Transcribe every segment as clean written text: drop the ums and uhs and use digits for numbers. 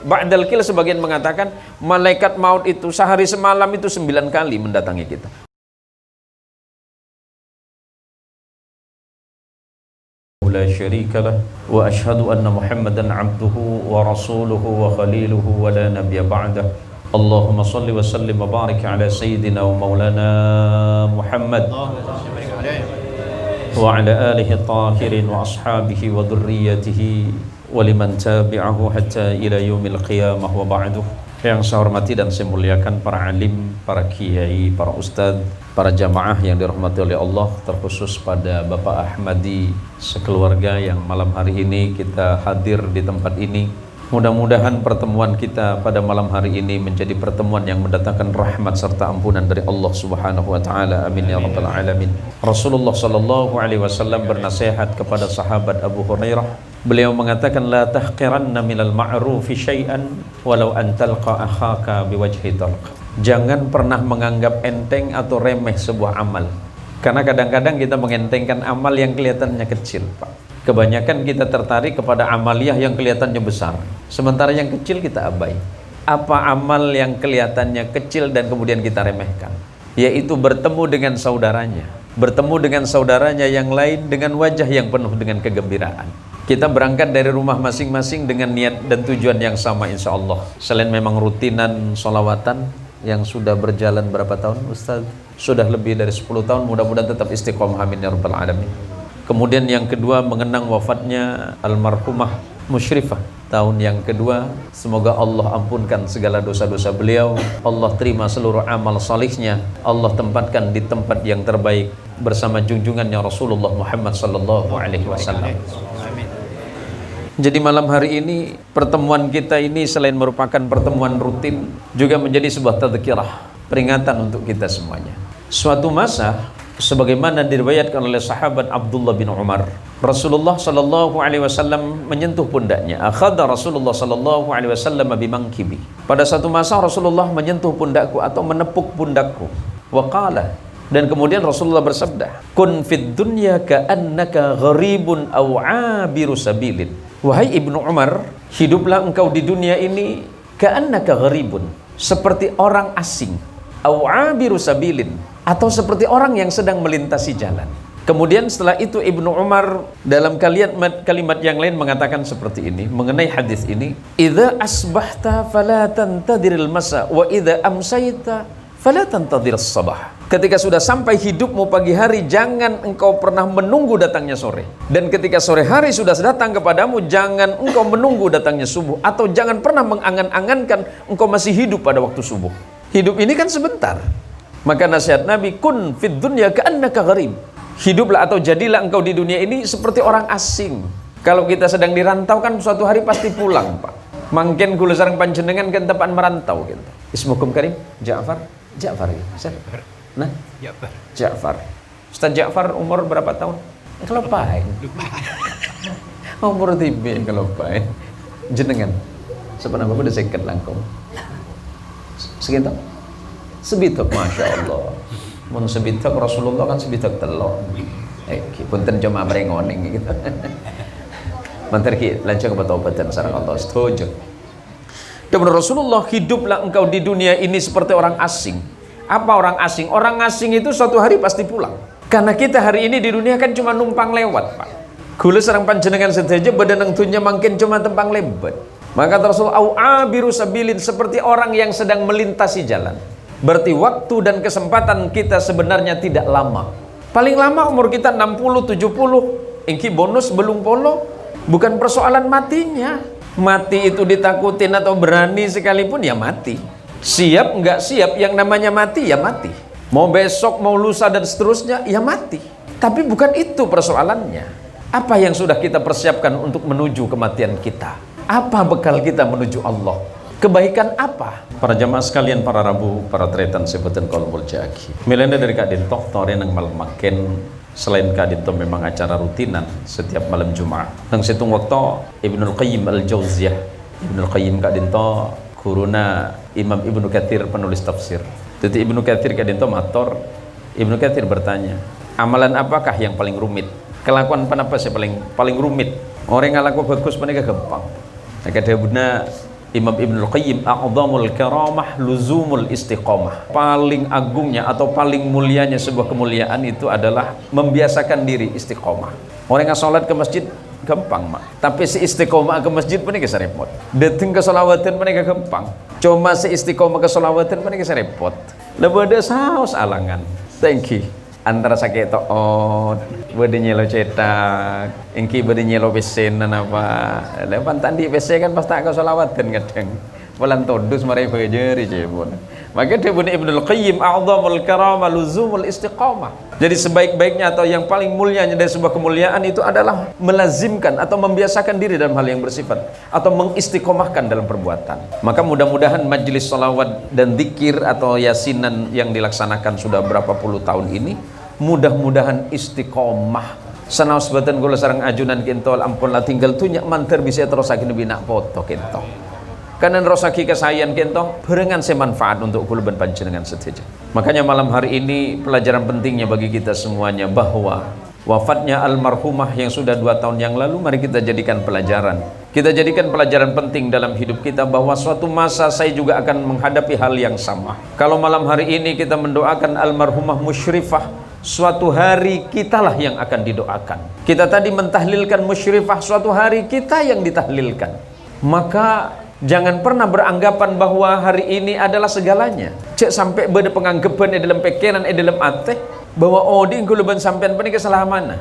Ba'dal qil sebagian mengatakan malaikat maut itu sehari semalam itu 9 kali mendatangi kita. La syarika lah wa asyhadu anna Muhammadan abduhu wa rasuluhu wa khaliluhu wa la nabiyya ba'dah. Allahumma salli wa sallim wa barik ala sayyidina wa maulana Muhammad wa ala alihi tahirin wa ashabihi wa dhurriyyatihi wa liman tabi'ahu hatta ila yaumil qiyamah wa ba'du. Yang saya hormati dan saya muliakan para alim, para kiai, para ustadz, para jamaah yang dirahmati oleh Allah, terkhusus pada Bapak Ahmadi sekeluarga yang malam hari ini kita hadir di tempat ini. Mudah-mudahan pertemuan kita pada malam hari ini menjadi pertemuan yang mendatangkan rahmat serta ampunan dari Allah Subhanahu wa taala. Amin ya rabbal alamin. Rasulullah sallallahu alaihi wasallam bernasihat kepada sahabat Abu Hurairah. Beliau mengatakan la tahqiranna minal ma'rufi syai'an walau an talqa akhaka biwajhi talq. Jangan pernah menganggap enteng atau remeh sebuah amal. Karena kadang-kadang kita mengentengkan amal yang kelihatannya kecil, Pak. Kebanyakan kita tertarik kepada amaliyah yang kelihatannya besar, sementara yang kecil kita abai. Apa amal yang kelihatannya kecil dan kemudian kita remehkan? Yaitu bertemu dengan saudaranya, bertemu dengan saudaranya yang lain dengan wajah yang penuh dengan kegembiraan. Kita berangkat dari rumah masing-masing dengan niat dan tujuan yang sama insya Allah. Selain memang rutinan sholawatan yang sudah berjalan berapa tahun Ustaz? Sudah lebih dari 10 tahun, mudah-mudahan tetap istiqomah amin ya rabbal alamin. Kemudian yang kedua mengenang wafatnya almarhumah Musyrifah. Tahun yang kedua, semoga Allah ampunkan segala dosa-dosa beliau, Allah terima seluruh amal salihnya, Allah tempatkan di tempat yang terbaik bersama junjungannya Rasulullah Muhammad sallallahu alaihi wasallam. Jadi malam hari ini pertemuan kita ini selain merupakan pertemuan rutin juga menjadi sebuah tadzkirah, peringatan untuk kita semuanya. Suatu masa sebagaimana diriwayatkan oleh sahabat Abdullah bin Umar, Rasulullah sallallahu alaihi wasallam menyentuh pundaknya. Akhadha Rasulullah sallallahu alaihi wasallam bimangkibi. Pada satu masa Rasulullah menyentuh pundakku atau menepuk pundakku. Wa qala, dan kemudian Rasulullah bersabda, kun fid dunya ka'annaka gharibun aw 'abiru sabilin. Wahai Ibnu Umar, hiduplah engkau di dunia ini ka'annaka gharibun, seperti orang asing, aw 'abiru sabilin, atau seperti orang yang sedang melintasi jalan. Kemudian setelah itu Ibnu Umar dalam kalimat yang lain mengatakan seperti ini mengenai hadis ini, idza asbahta fala tantadiril masa wa idza amsayta fala tantadirus sabah. Ketika sudah sampai hidupmu pagi hari, jangan engkau pernah menunggu datangnya sore. Dan ketika sore hari sudah datang kepadamu, jangan engkau menunggu datangnya subuh. Atau jangan pernah mengangan-angankan engkau masih hidup pada waktu subuh. Hidup ini kan sebentar. Maka nasihat Nabi, kun fid dunya ka'annaka gharib. Hiduplah atau jadilah engkau di dunia ini seperti orang asing. Kalau kita sedang dirantau kan suatu hari pasti pulang, Pak. Mangken kula sareng panjenengan kan tepaan merantau gitu. Ismukum Karim? Ja'far ya. Nah, Ja'far. Ustaz Ja'far umur berapa tahun? Kelopain. Umur tibe kelopain. Jenengan. Sebenarnya aku udah seket langkung. Segitu. Sebitok, masya Allah. Mun sebitok Rasulullah kan sebitok telok. Punten cuma merengoning gitu. Mantar ki lancang kebatobatan sareng Allah. Setuju. Kemudian Rasulullah, hiduplah engkau di dunia ini seperti orang asing. Apa orang asing? Orang asing itu suatu hari pasti pulang. Karena kita hari ini di dunia kan cuma numpang lewat, Pak. Kula sareng panjenengan sedaja badan dunya mangkin cuma tempang lebat. Maka Rasul au abiru sabilin, seperti orang yang sedang melintasi jalan. Berarti waktu dan kesempatan kita sebenarnya tidak lama. Paling lama umur kita 60, 70. Engki bonus belum polo. Bukan persoalan matinya. Mati itu ditakutin atau berani sekalipun ya mati. Siap nggak siap, yang namanya mati ya mati. Mau besok, mau lusa dan seterusnya ya mati. Tapi bukan itu persoalannya. Apa yang sudah kita persiapkan untuk menuju kematian kita? Apa bekal kita menuju Allah? Kebaikan apa? Para jamaah sekalian, para rabu, para tretan sebutan kolbul jaki. Milenda dari Kak Dintoh, tore nang malam makin. Selain Kak Dintoh memang acara rutinan setiap malam Jumat. Nang situng waktu Ibnul Qayyim al-Jauziyah. Ibnul Qayyim Kak Dintoh kuruna Imam Ibnu Katsir penulis tafsir. Jadi Ibnu Katsir Kak Dintoh matur. Ibnu Katsir bertanya, amalan apakah yang paling rumit? Kelakuan apa sih paling rumit? Orang ngalaku bagus paling gampang. Nah, kadang Imam Ibnul Qayyim, a'zamul karamah luzumul istiqomah. Paling agungnya atau paling mulianya sebuah kemuliaan itu adalah membiasakan diri istiqomah. Orang yang sholat ke masjid gampang mak, tapi si istiqomah ke masjid pun ini repot. Datang ke sholawatan pun ini gampang, cuma si istiqomah ke sholawatan pun ini repot. Lebih ada saus alangan. Thank you. Antara sakit toot, bade nyelo cetak, engki bade nyelo pesen apa. Lepas tadi pesen kan pas tak ke sholawatan kadang. Bulan todus mari fajr jebon. Maka dia bunyi Ibnul Qayyim, a'zamul karamah luzumul istiqamah. Jadi sebaik-baiknya atau yang paling mulianya dari sebuah kemuliaan itu adalah melazimkan atau membiasakan diri dalam hal yang bersifat atau mengistiqomahkan dalam perbuatan. Maka mudah-mudahan majelis salawat dan zikir atau yasinan yang dilaksanakan sudah berapa puluh tahun ini, mudah-mudahan istiqomah. Sanaus batan kula sareng ajunan kentol ampunlah tinggal tunyak manter bisa terus akin bina foto kentol. Karena rosaki kesayan kentong berengan semanfaat untuk kuluban panjenengan seteja. Makanya malam hari ini pelajaran pentingnya bagi kita semuanya bahwa wafatnya almarhumah yang sudah 2 tahun yang lalu, mari kita jadikan pelajaran. Kita jadikan pelajaran penting dalam hidup kita bahwa suatu masa saya juga akan menghadapi hal yang sama. Kalau malam hari ini kita mendoakan almarhumah musyrifah, suatu hari kitalah yang akan didoakan. Kita tadi mentahlilkan musyrifah, suatu hari kita yang ditahlilkan. Maka jangan pernah beranggapan bahwa hari ini adalah segalanya. Cek sampai beda penganggapan dalam pikiran dalam hati bahwa di kuluban sampean pani kesalahan mana?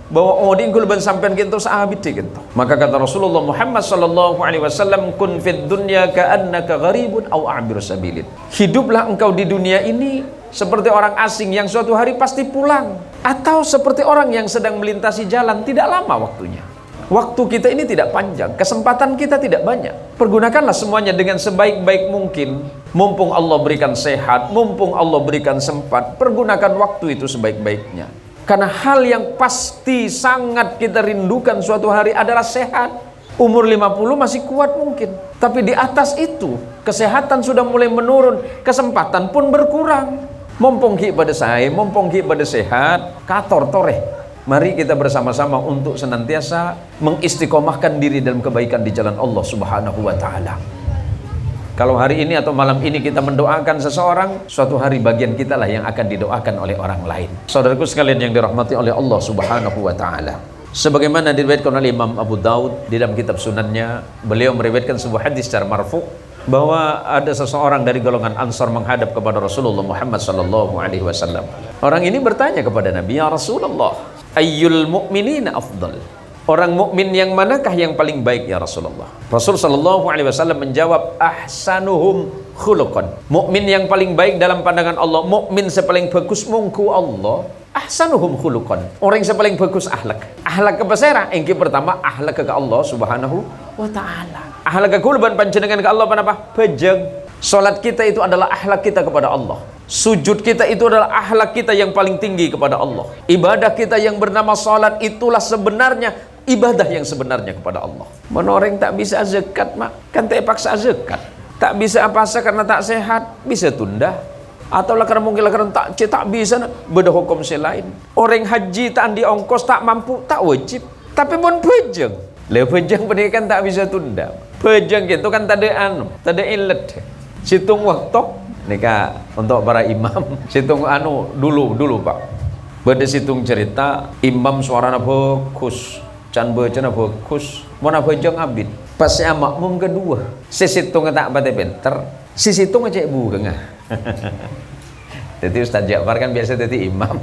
Bahwa di kuluban sampean kinto sahabit kinto. Maka kata Rasulullah Muhammad sallallahu alaihi wasallam, kun fid dunya ka'annaka gharibun aw a'bir sabilin. Hiduplah engkau di dunia ini seperti orang asing yang suatu hari pasti pulang, atau seperti orang yang sedang melintasi jalan, tidak lama waktunya. Waktu kita ini tidak panjang, kesempatan kita tidak banyak. Pergunakanlah semuanya dengan sebaik-baik mungkin. Mumpung Allah berikan sehat, mumpung Allah berikan sempat, pergunakan waktu itu sebaik-baiknya. Karena hal yang pasti sangat kita rindukan suatu hari adalah sehat. Umur 50 masih kuat mungkin, tapi di atas itu kesehatan sudah mulai menurun, kesempatan pun berkurang. Mumpung ki pada saya, mumpung ki pada sehat, kator toreh. Mari kita bersama-sama untuk senantiasa mengistiqomahkan diri dalam kebaikan di jalan Allah Subhanahu wa taala. Kalau hari ini atau malam ini kita mendoakan seseorang, suatu hari bagian kita lah yang akan didoakan oleh orang lain. Saudaraku sekalian yang dirahmati oleh Allah Subhanahu wa taala. Sebagaimana diriwayatkan oleh Imam Abu Daud di dalam kitab sunannya, beliau meriwayatkan sebuah hadis secara marfu bahwa ada seseorang dari golongan Ansar menghadap kepada Rasulullah Muhammad sallallahu alaihi wasallam. Orang ini bertanya kepada Nabi, "Ya Rasulullah, ayyul mu'minina afdal?" Orang mukmin yang manakah yang paling baik ya Rasulullah? Rasul sallallahu alaihi wasallam menjawab, ahsanuhum khuluqan. Mukmin yang paling baik dalam pandangan Allah, mukmin sepaling bagus mungku Allah, ahsanuhum khuluqan. Orang yang paling bagus akhlak. Akhlak kepesera engki pertama akhlak ke Allah Subhanahu wa taala. Akhlak kulban panjenengan ke Allah apa? Bejeng. Salat kita itu adalah akhlak kita kepada Allah. Sujud kita itu adalah akhlak kita yang paling tinggi kepada Allah. Ibadah kita yang bernama salat itulah sebenarnya ibadah yang sebenarnya kepada Allah. Menoreng tak bisa zakat mak, kan tak paksa zakat. Tak bisa apa-apa karena tak sehat, bisa tunda. Atau lah karena mungkin karena tak bisa, beda hukum selain. Orang haji tak andi ongkos tak mampu, tak wajib. Tapi pun pejeng. Le pejeng pendidikan tak bisa tunda. Pejeng gitu kan tak ada ilet. Situng waktu nika untuk para imam. Situng dulu Pak. Beda situng cerita imam suarana bagus, can bacana bagus, mana pejeng abid. Pas saya makmum kedua, si situng tak pate pinter, si situng aja ibu gengah. Jadi Ustaz Ja'far kan biasa jadi imam.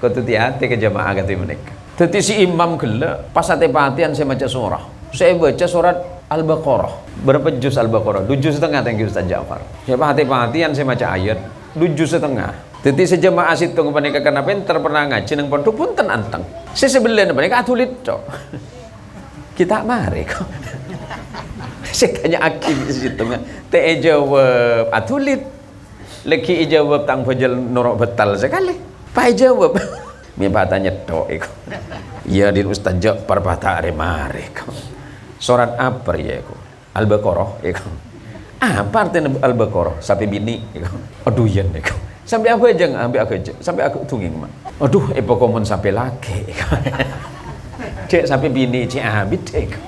Kau tu hati ke jamaah kata mereka. Jadi si imam gelak pas hati-hatian saya baca surah. Saya baca surat Al-Baqarah. Berapa juz Al-Baqarah? 7,5 thank you Ustaz Ja'far. Saya hati-hatian saya baca ayat 7,5. Jadi sejamaah situ kepada karena pinter pernah ngaji nang pondok pun ten anteng. Saya sebelah mereka atulit cok. Kita mari kok. Saya tanya akim di situ nggak. Te jawab atulit. Leki jawab tang fajal norok betal sekali. Pak jawab. Mi patanya tok iko. Ya di Ustaz Ja'far patah mari kok. Surat apa ya iko? Al-Baqarah iko. Apa artinya Al-Baqarah? Sampai bini iko. Aduh yen iko. Sampai aku aja ambil aku aja. Sampai aku tunging mah. Aduh epokomon sampai laki iko. Cek sampai bini cek habis iko.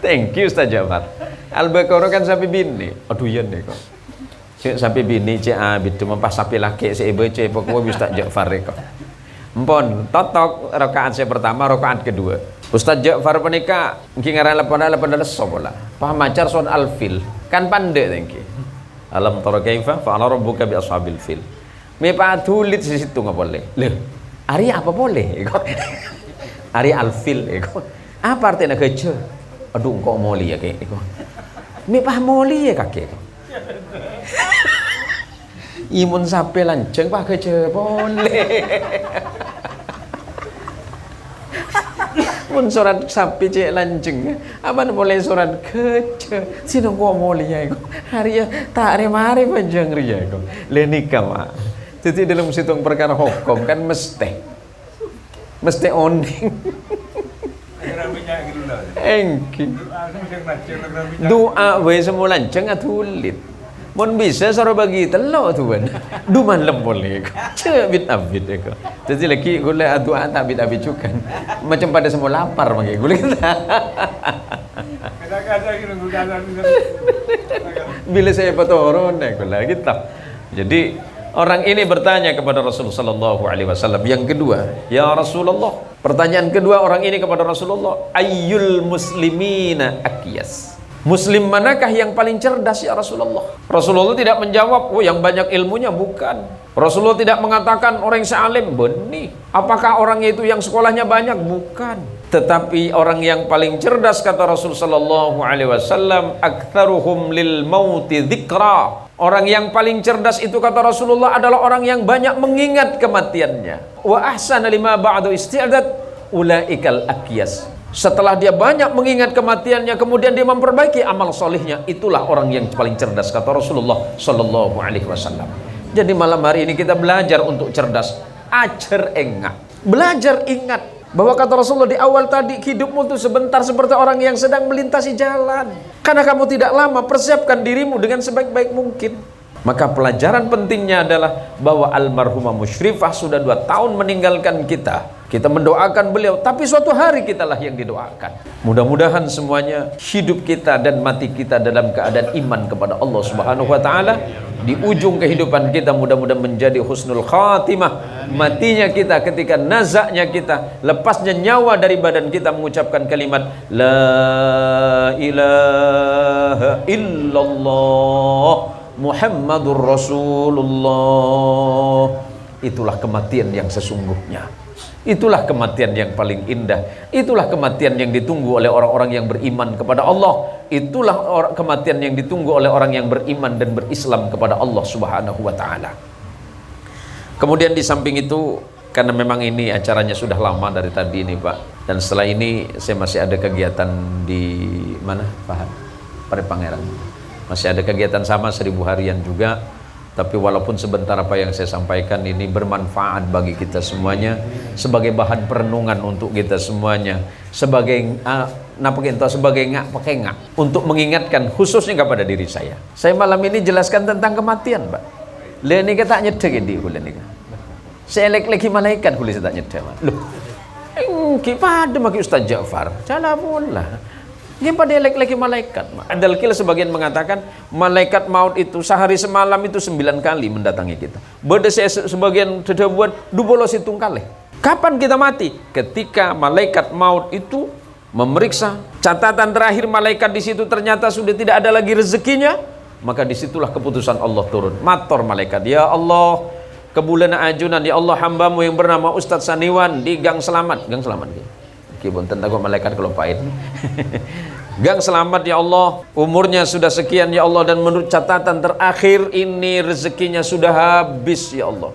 Thank you Ustaz Ja'far. Al-Baqarah kan sapi bini. Aduh iya nih kok. Cek sapi bini cek abid cuma pas sapi laki cek ibu cek pokoknya Ustaz Ja'far kok. Empon totok rakaat saya pertama, rakaat kedua. Ustaz Ja'far penika mungkin ngaran lepada sobola. Paham macar son al-fil. Kan pandai tengki. Alam tara kaifa fa'ala rabbuka bi ashabil fil. Me patulit di situ enggak boleh. Loh, ari apa boleh? Ari al-fil apa artinya kece? Aduh kok moli ya kayak me pah moli ya kakek. Imun sape lanceng pah kece boleh. Mun surat sapi cek lanceng apa boleh surat kece sino kok moli ya hari ya tak remari panjang ria kok le nikah mah jadi dalam situng perkara hukum kan mesti oning engki doa we semua lanceng atulit mun bisa soro bagi telo tuan du malam boleh cebit abit eko jadi lagi gula doa tak abit abit cukan macam pada semua lapar mangke gula kita bila saya patoron gula kita jadi orang ini bertanya kepada Rasulullah sallallahu alaihi wasallam yang kedua ya Rasulullah pertanyaan kedua orang ini kepada Rasulullah ayyul muslimina akyas Muslim manakah yang paling cerdas ya Rasulullah? Rasulullah tidak menjawab, oh yang banyak ilmunya, bukan. Rasulullah tidak mengatakan orang yang sealim, benih. Apakah orang itu yang sekolahnya banyak? Bukan. Tetapi orang yang paling cerdas kata Rasul sallallahu alaihi wasallam, aktsaruhum lil mauti dzikra. Orang yang paling cerdas itu kata Rasulullah adalah orang yang banyak mengingat kematiannya. Wa ahsana lima ba'du isti'dad ulaikal akyas. Setelah dia banyak mengingat kematiannya, kemudian dia memperbaiki amal solihnya, itulah orang yang paling cerdas kata Rasulullah sallallahu alaihi wasallam. Jadi malam hari ini kita belajar untuk cerdas, ajar enggak, belajar ingat bahwa kata Rasulullah di awal tadi, hidupmu itu sebentar seperti orang yang sedang melintasi jalan. Karena kamu tidak lama, persiapkan dirimu dengan sebaik-baik mungkin. Maka pelajaran pentingnya adalah bahwa almarhumah Musyrifah sudah 2 tahun meninggalkan kita. Kita mendoakan beliau, tapi suatu hari kitalah yang didoakan. Mudah-mudahan semuanya hidup kita dan mati kita dalam keadaan iman kepada Allah Subhanahu wa taala. Di ujung kehidupan kita mudah-mudahan menjadi husnul khatimah. Matinya kita ketika nazaknya kita, lepasnya nyawa dari badan kita mengucapkan kalimat la ilaha illallah Muhammadur Rasulullah. Itulah kematian yang sesungguhnya. Itulah kematian yang paling indah. Itulah kematian yang ditunggu oleh orang-orang yang beriman kepada Allah. Itulah kematian yang ditunggu oleh orang yang beriman dan berislam kepada Allah Subhanahu wa taala. Kemudian di samping itu, karena memang ini acaranya sudah lama dari tadi ini Pak, dan setelah ini saya masih ada kegiatan di mana Pak? Pada Pangeran. Masih ada kegiatan sama 1000 harian juga. Tapi walaupun sebentar apa yang saya sampaikan ini bermanfaat bagi kita semuanya, sebagai bahan perenungan untuk kita semuanya, sebagai untuk mengingatkan khususnya kepada diri saya. Saya malam ini jelaskan tentang kematian, Pak. Leni kata nyedek ini kulen ini. Saya lagi malaikat kulen saya tak nyedek. Loh, pada maki Ustaz Ja'far, jalapunlah. Dia pada laki malaikat. Adalkil sebagian mengatakan malaikat maut itu sehari semalam itu 9 kali mendatangi kita. Beda saya sebagian sudah buat 12 hitung kali. Kapan kita mati? Ketika malaikat maut itu memeriksa catatan terakhir malaikat di situ ternyata sudah tidak ada lagi rezekinya, maka disitulah keputusan Allah turun. Mator malaikat, ya Allah, kebulana ajunan, ya Allah hambamu yang bernama Ustadz Saniwan di Gang Selamat. Gang Selamat gitu. Kibun tentang malaikat kalau pahit. Gang Selamat ya Allah, umurnya sudah sekian ya Allah, dan menurut catatan terakhir ini rezekinya sudah habis ya Allah.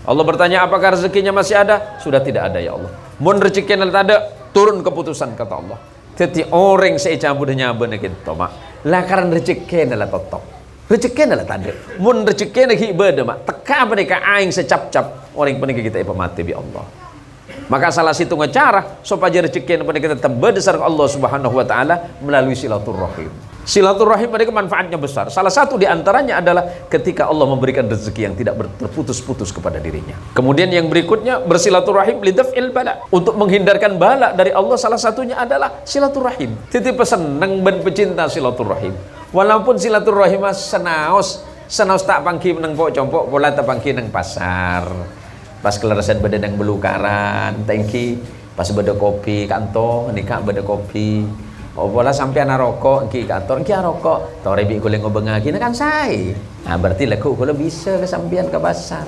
Allah bertanya, apakah rezekinya masih ada? Sudah tidak ada ya Allah. Mun rezekinya tak ada, turun keputusan kata Allah. Jadi orang saya cabut nyabun gitu mak. Lah karena rezekinya lah totok. Rezekinya lah tak ada. Mun rezekinya hibada mak. Teka apa nika aing secap-cap orang pening kita mati bi Allah. Maka salah satu cara supaya rezeki yang kita tembus dasar Allah Subhanahu wa taala melalui silaturahim. Silaturahim ada manfaatnya besar. Salah satu di antaranya adalah ketika Allah memberikan rezeki yang tidak terputus-putus kepada dirinya. Kemudian yang berikutnya bersilaturahim lidaf'il bala, untuk menghindarkan bala dari Allah. Salah satunya adalah silaturahim. Titip seneng ben pecinta silaturahim. Walaupun silaturahim senaos tak pangki nang pok compok pola tak pangki nang pasar. Pas kelerasan badan yang belukaran, thanki pas beda kopi kanto nikah beda kopi. Oh bola sampai anak rokok, ki kantor, ki rokok, tore bi kuling ngobenga kini kan saya. Nah berarti laku kalau bisa ke sampian ke pasar.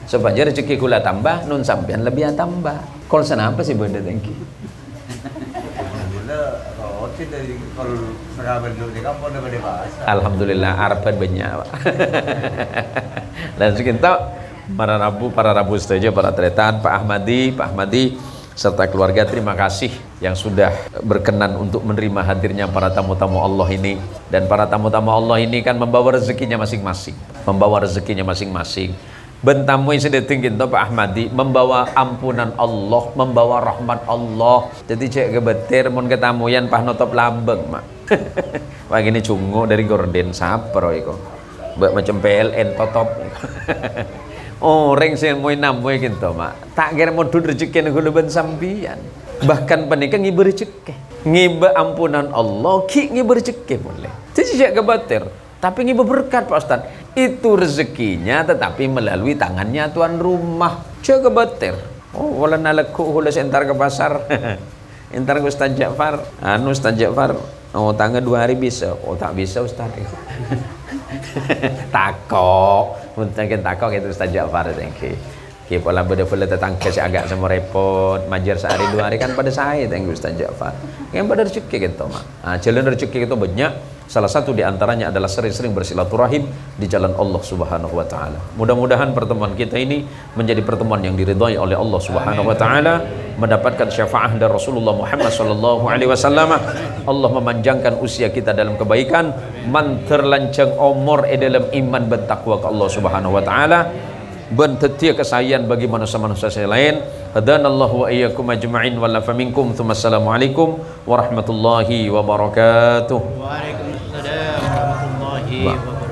Supaya rezeki kula tambah, nun sampian lebih tambah. Kalau sana apa sih benda thank you. Alhamdulillah arpan banyak. Dan kita para rabu saja para tretan Pak Ahmadi serta keluarga, terima kasih yang sudah berkenan untuk menerima hadirnya para tamu-tamu Allah ini. Dan para tamu-tamu Allah ini kan membawa rezekinya masing-masing, bentamu yang sudah tinggi Pak Ahmadi membawa ampunan Allah, membawa rahmat Allah. Jadi cek kebetir mon ketamuyan pah notop lambeng mak. Wah gini cungu dari gorden sapro iko macam PLN totop. Orang sing moy namoy gitu mak tak kira modul rezeki nang ben sampian. Bahkan panika ngibe rezeki, ngibe ampunan Allah, ki ngibe rezeki boleh. Jadi jak kebatir, tapi ngibe berkat Pak Ustaz. Itu rezekinya tetapi melalui tangannya tuan rumah. Jak kebatir. Oh wala nalaku hula entar ke pasar. Entar ke Ustaz Ja'far. Ustaz Ja'far, oh tangga 2 hari bisa. Oh tak bisa Ustaz. Takok mungkin takok itu Ustaz Ja'far thank you. Pola beda-beda tetangga si agak semua repot majer sehari 2 hari kan pada saya thank you Ustaz Ja'far. Yang pada rezeki gitu mak. Jalan rezeki itu banyak. Salah satu di antaranya adalah sering-sering bersilaturahim di jalan Allah Subhanahu wa taala. Mudah-mudahan pertemuan kita ini menjadi pertemuan yang diridhai oleh Allah Subhanahu wa taala, mendapatkan syafaat dari Rasulullah Muhammad sallallahu alaihi wasallam. Allah memanjangkan usia kita dalam kebaikan, man terlancang umur dalam iman dan takwa ke Allah Subhanahu wa taala, ben tetia kesayangan bagi manusia-manusia lain. Hadanallahu wa iyyakum ajma'in wa la faminkum. Assalamualaikum warahmatullahi wabarakatuh. Waalaikumsalam warahmatullahi wabarakatuh.